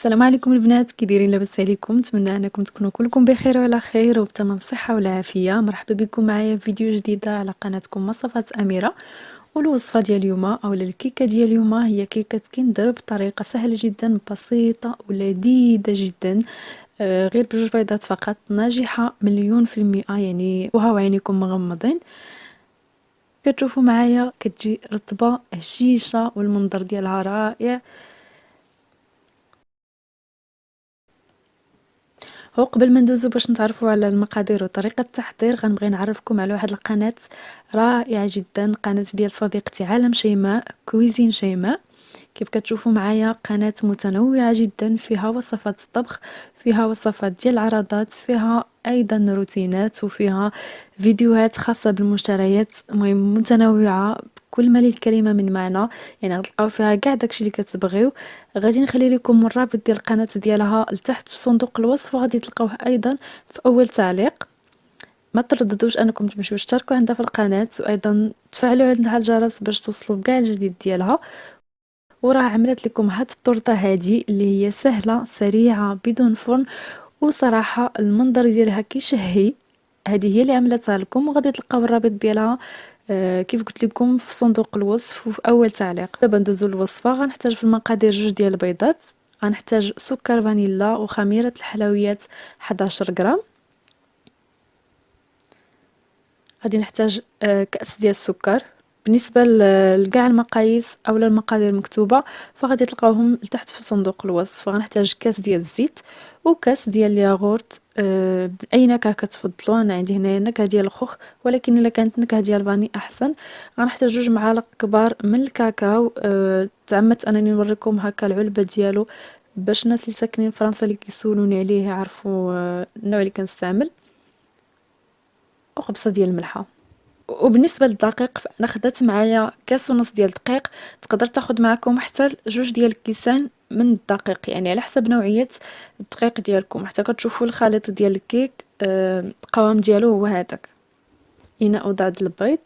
السلام عليكم البنات، كي دايرين؟ لاباس عليكم؟ نتمنى انكم تكونوا كلكم بخير وعلى خير وبتمام الصحه والعافيه. مرحبا بكم معايا في فيديو جديده على قناتكم وصفات اميره. والوصفه ديال اليوم اولا الكيكه ديال اليوم هي كيكه كندر بطريقه سهله جدا بسيطه ولذيذه جدا. غير بجوج بيضات فقط، ناجحه مليون في المئه، يعني وهاو عينيكم مغمضين. كتشوفوا معايا كتجي رطبه هشيشه والمنظر ديالها رائع. هو قبل ما ندوزو باش نتعرفوا على المقادير وطريقة التحضير، غنبغي نعرفكم على واحد القناة رائعة جدا، قناة ديال صديقتي عالم شيماء، كويزين شيماء. كيف كتشوفوا معايا قناة متنوعة جدا، فيها وصفات الطبخ، فيها وصفات ديال العراضات، فيها ايضا روتينات، وفيها فيديوهات خاصة بالمشتريات. المهم متنوعة بكل ما للكلمة من معنى، يعني غتلقاو فيها كاع داكشي اللي كتبغيو. غادي نخلي لكم الرابط ديال القناة ديالها لتحت في صندوق الوصف، وغادي تلقاوه ايضا في اول تعليق. ما ترددوش انكم تمشيو تشتركوا عندها في القناة، وايضا تفعلوا عندها الجرس باش توصلوا بكاع الجديد ديالها. وراه عملت لكم هاد الطرطه هادي اللي هي سهله سريعه بدون فرن، وصراحه المنظر ديالها كيشهي. هذه هي اللي عملتها لكم، وغادي تلقاو الرابط ديالها كيف قلت لكم في صندوق الوصف وفي اول تعليق. دابا ندوزو للوصفه. غنحتاج في المقادير جوج ديال البيضات، غنحتاج سكر فانيلا وخميره الحلويات 11 غرام. غادي نحتاج كأس ديال السكر. بالنسبه لكاع المقاييس او المقادير المكتوبه فغادي تلقاوهم لتحت في صندوق الوصف. غنحتاج كاس ديال الزيت وكاس ديال الياغورت باي نكهه كتفضلوا. انا عندي هنايا النكهه ديال الخوخ، ولكن الا كانت نكهه ديال الفاني احسن. غنحتاج جوج معالق كبار من الكاكاو. تعمدت انني نوريكم هكا العلبه ديالو باش الناس اللي ساكنين في فرنسا اللي كيسولوني عليه يعرفوا النوع اللي كنستعمل. وقبصه ديال الملحه. وبالنسبه للدقيق فانا خدات معايا كاس ونص ديال الدقيق. تقدر تاخد معكم حتى جوج ديال الكيسان من الدقيق، يعني على حسب نوعيه الدقيق ديالكم. حتى كتشوفوا الخليط ديال الكيك القوام ديالو هو هذاك. اناء وضعت البيض،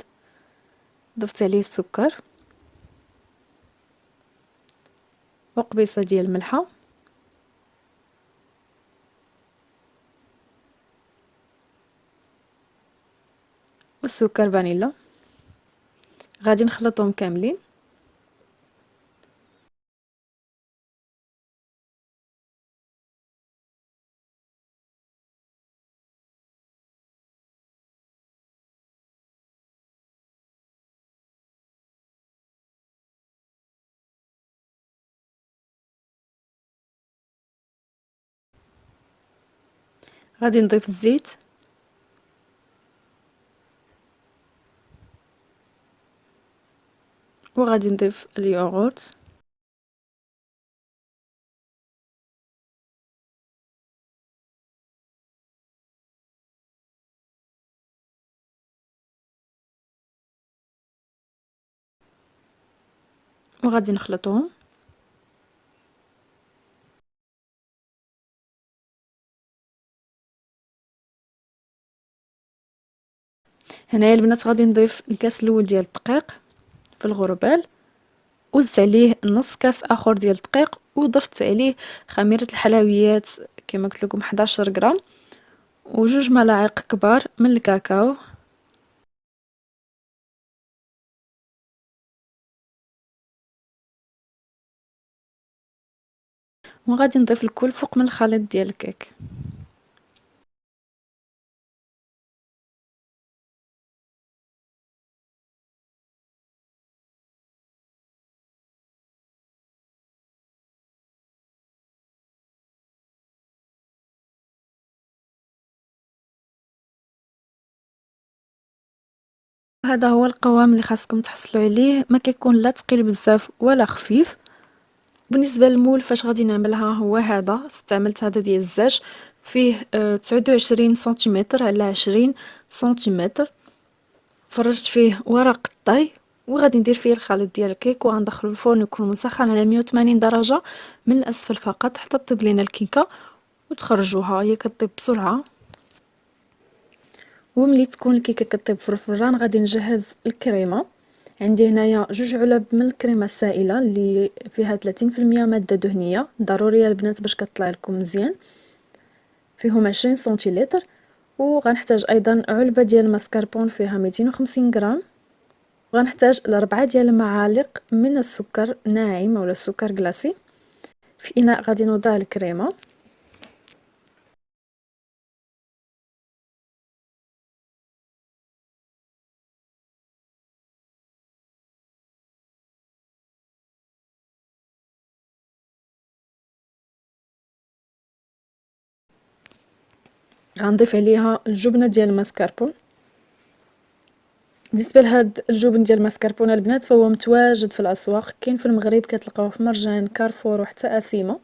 ضفت عليه السكر وقبيصه ديال الملحه والسكر فانيلا. غادي نخلطهم كاملين. غادي نضيف الزيت وغادي نضيف اليوغورت وغادي نخلطهم. هنايا البنات غادي نضيف الكاس الاول ديال الدقيق في الغربال، وزت عليه نص كاس اخر ديال الدقيق، وضفت عليه خميره الحلويات كما قلت لكم 11 غرام، وجوج ملاعق كبار من الكاكاو. وغادي نضيف الكل فوق من الخليط ديال الكيك. هذا هو القوام اللي خاصكم تحصلوا عليه، ما كيكون لا ثقيل بزاف ولا خفيف. بالنسبه للمول فاش غادي نعملها هو هذا. استعملت هذا ديال الزاج، فيه 29 سنتيمتر على 20 سنتيمتر. فرشت فيه ورق الطي، وغادي ندير فيه الخليط ديال الكيك، وغندخلو الفرن يكون مسخن على 180 درجه من الاسفل فقط حتى طيب لينا الكيكه وتخرجوها. هي كطيب بسرعه. وملي تكون الكيكه كطيب في الفران غادي نجهز الكريمه. عندي هنايا 2 علب من الكريمه السائله اللي فيها 30% ماده دهنيه، ضروريه البنات باش كطلع لكم مزيان. فيهم 20 سنتيلتر. وغنحتاج ايضا علبه ديال الماسكربون فيها 250 غرام. وغنحتاج ل4 ديال المعالق من السكر ناعم ولا السكر كلاصي. في اناء غادي نوضع الكريمه. غنضيف عليها الجبنه ديال الماسكربون. بالنسبه لهاد الجبن ديال الماسكربون البنات فهو متواجد في الاسواق، كاين في المغرب كتلقاوه في مرجان، كارفور وحتى اسيمه.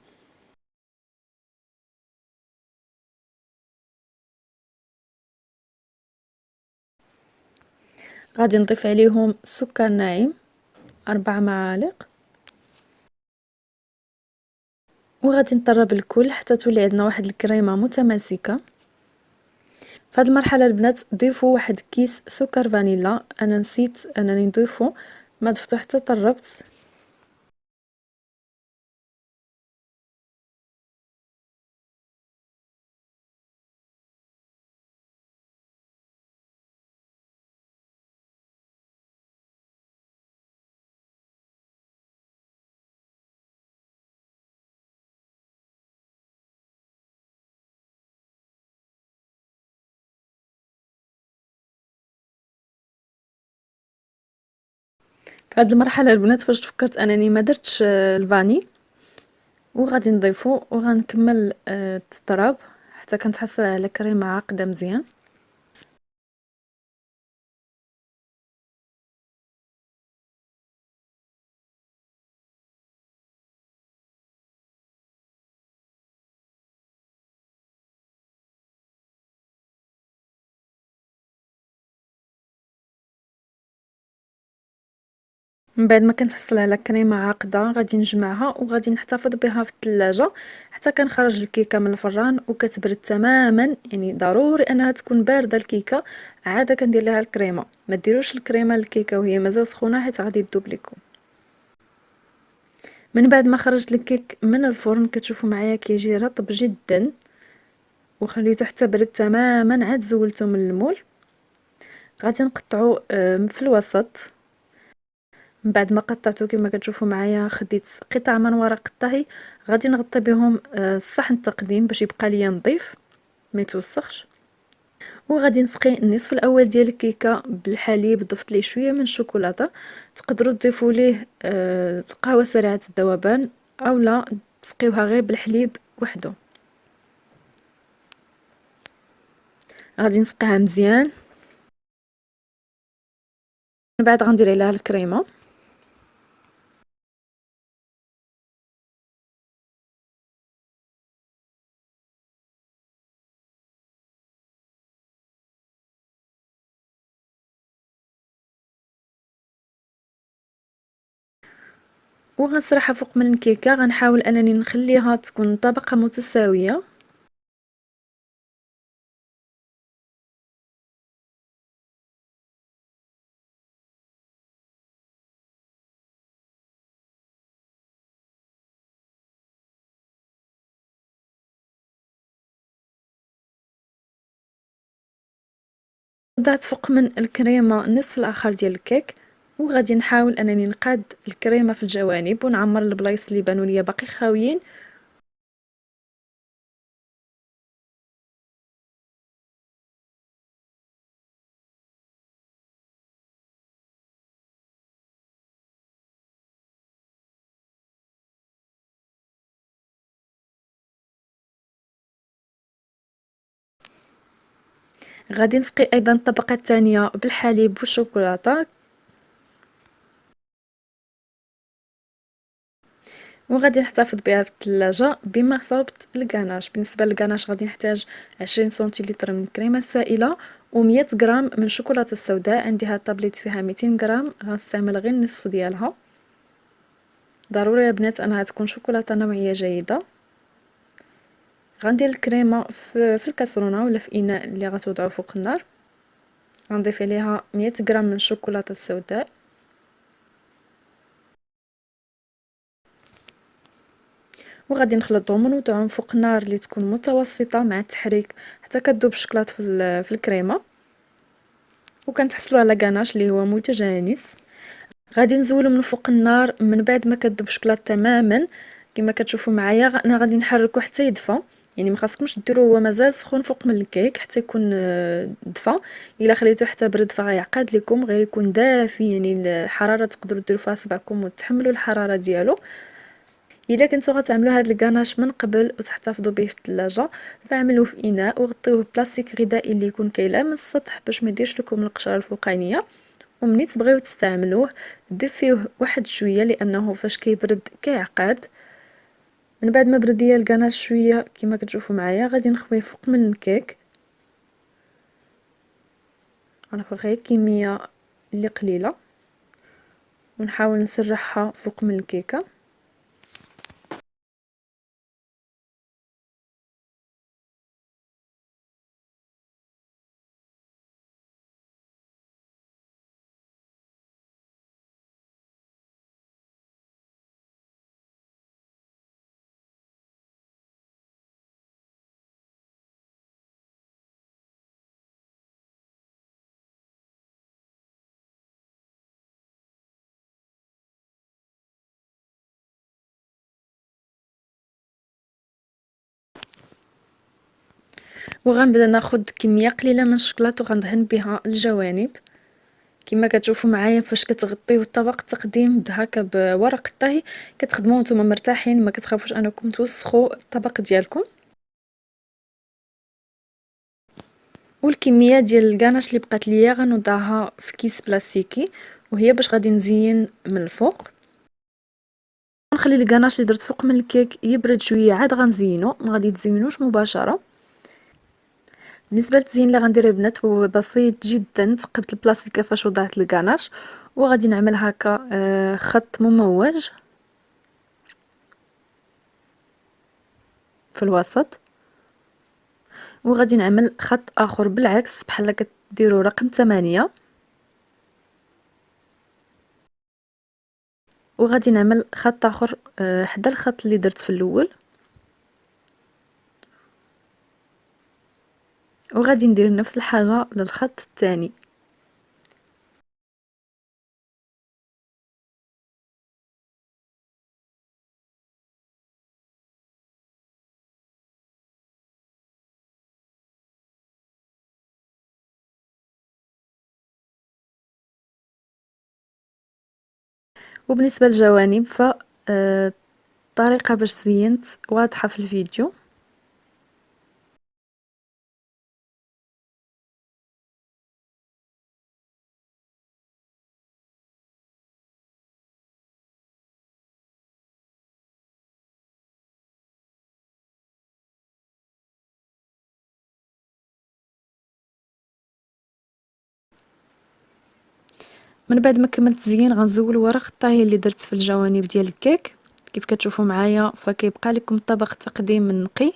غادي نضيف عليهم سكر ناعم 4 معالق. وغادي نطرب الكل حتى تولي عندنا واحد الكريمه متماسكه. في هذه المرحله البنات ضيفوا واحد كيس سكر فانيلا، انا نسيت انني نضيفه، ما ضفتو حتى طربت. في هذه المرحله البنات فاش تفكرت انني ما درتش الفاني، وغادي نضيفو وغنكمل التطراب حتى كنتحصل على كريمه عاقده مزيان. من بعد ما كنتحصل على كريمه عاقده غادي نجمعها وغادي نحتفظ بها في الثلاجه حتى كنخرج الكيكه من الفران وكتبرد تماما. يعني ضروري انها تكون بارده الكيكه، عاده كندير لها الكريمه. ما ديروش الكريمه للكيكه وهي مازال سخونه حيت غادي تذوب لكم. من بعد ما خرجت الكيك من الفرن كتشوفوا معايا كيجي رطب جدا، وخليته حتى برد تماما عاد زولته من المول. غادي نقطعو في الوسط. من بعد ما قطعته كما كتشوفوا معايا خديت قطع من ورق الطهي، غادي نغطي بهم صحن التقديم باش يبقى ليا نظيف ما يتوسخش. وغادي نسقي النصف الاول ديال الكيكه بالحليب، ضفت ليه شويه من الشوكولاته. تقدروا تضيفوا ليه قهوه سريعه الذوبان اولا تسقيوها غير بالحليب وحده. غادي نسقيها مزيان. من بعد غندير عليها الكريمه. وغنسرحها فوق من الكيكه، غنحاول انني نخليها تكون طبقه متساويه. وضعت فوق من الكريمه النصف الاخر ديال الكيك، وغادي نحاول انني نقاد الكريمه في الجوانب ونعمر البلايص اللي بانوا ليا باقي خاويين. غادي نسقي ايضا الطبقه الثانيه بالحليب والشوكولاته. وغادي نحتفظ بها في الثلاجه بمثابه الكاناش. بالنسبه للكاناش غادي نحتاج 20 سنتيلتر من الكريمه السائله و100 غرام من الشوكولاته السوداء. عندي هاد الطابليت فيها 200 غرام، غنستعمل غير النصف ديالها. ضروري يا بنات انها تكون شوكولاته نوعيه جيده. غندير الكريمه في الكاسرونه ولا في اناء اللي غتوضعوه فوق النار. غنضيف عليها 100 غرام من الشوكولاته السوداء، وغادي نخلطهم ونوضعهم فوق النار اللي تكون متوسطه مع التحريك حتى كتذوب الشكلاط في الكريمه، وكنتحصلوا على كاناش اللي هو متجانس. غادي نزولو من فوق النار من بعد ما كتذوب الشكلاط تماما كما كتشوفوا معايا. انا غادي نحركو حتى يدفى، يعني ما خاصكمش ديروه هو مازال سخون فوق من الكيك حتى يكون دفى. الا خليتوه حتى برد فغيعقد لكم، غير يكون دافي، يعني الحراره تقدروا ديروا فيها صبعكم وتحملوا الحراره ديالو. الا كنتو غتعملوا هذا الكاناش من قبل وتحتفظوا به في الثلاجه، فاعملوه في اناء وغطيوه بلاستيك غذائي اللي يكون كيلامس السطح باش ما يديرش لكم القشره الفوقانيه. ومني تبغيو تستعملوه دفيوه واحد شويه لانه فاش كيبرد كيعقد. من بعد ما برد ديال الكاناش شويه كما كتشوفوا معايا غادي نخويه فوق من الكيك، غنخوي غير كميه اللي قليله ونحاول نسرحها فوق من الكيكه. وغنبدا ناخد كميه قليله من الشوكولاط وغندهن بها الجوانب كما كتشوفوا معايا. فاش كتغطيو الطبق التقديم بهكا بورق الطهي كتخدموا نتوما مرتاحين، ما كتخافوش انكم توسخوا الطبق ديالكم. والكميه ديال الكاناش اللي بقات ليا غنوضعها في كيس بلاستيكي وهي باش غادي نزين من الفوق. نخلي الكاناش اللي درت فوق من الكيك يبرد شويه عاد غنزينو، ما غادي تزينوش مباشره. بالنسبه للتزيين اللي غندير البنات هو بسيط جدا. ثقبت البلاصه كيفاش وضعت الكاناش وغادي نعمل هكا خط مموج في الوسط، وغادي نعمل خط اخر بالعكس بحال كديروا رقم 8، وغادي نعمل خط اخر حدا الخط اللي درت في الاول، وغادي ندير نفس الحاجه للخط الثاني. وبالنسبه للجوانب ف الطريقه باش زينت واضحه في الفيديو. من بعد ما كملت التزيين غنزول ورق الطهي اللي درت في الجوانب ديال الكيك كيف كتشوفوا معايا. فكيبقى لكم طبق تقديم نقي،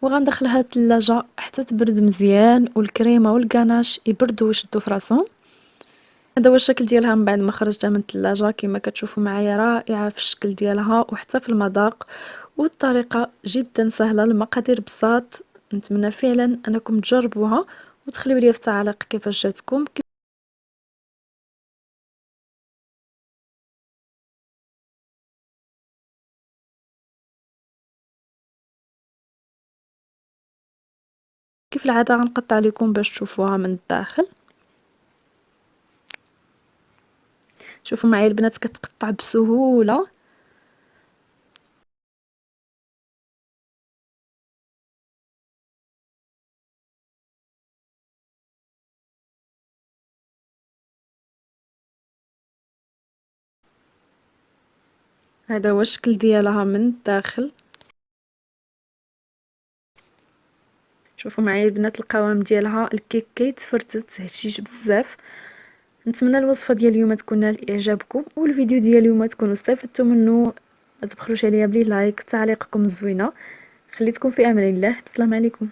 وغندخلها الثلاجه حتى تبرد مزيان والكريمه والكاناش يبردوا ويشدوا في راسهم. هذا هو الشكل ديالها من بعد ما خرجتها من الثلاجه. كما كتشوفوا معايا رائعه في الشكل ديالها وحتى في المذاق، والطريقه جدا سهله، المقادير بساط. نتمنى فعلا انكم تجربوها وتخليو لي في التعليق كيفاش جاتكم. كيف العاده غنقطع لكم باش تشوفوها من الداخل. شوفوا معايا البنات كتقطع بسهوله. هذا هو الشكل ديالها من الداخل. شوفوا معايا البنات القوام ديالها، الكيك كيتفرتت هشيش بزاف. نتمنى الوصفه ديال اليوم تكون نالت اعجابكم والفيديو ديال اليوم تكونوا استفدتوا منه. ما تبخلوش عليا بلي لايك وتعليقكم الزوينه. خليتكم في امان الله. السلام عليكم.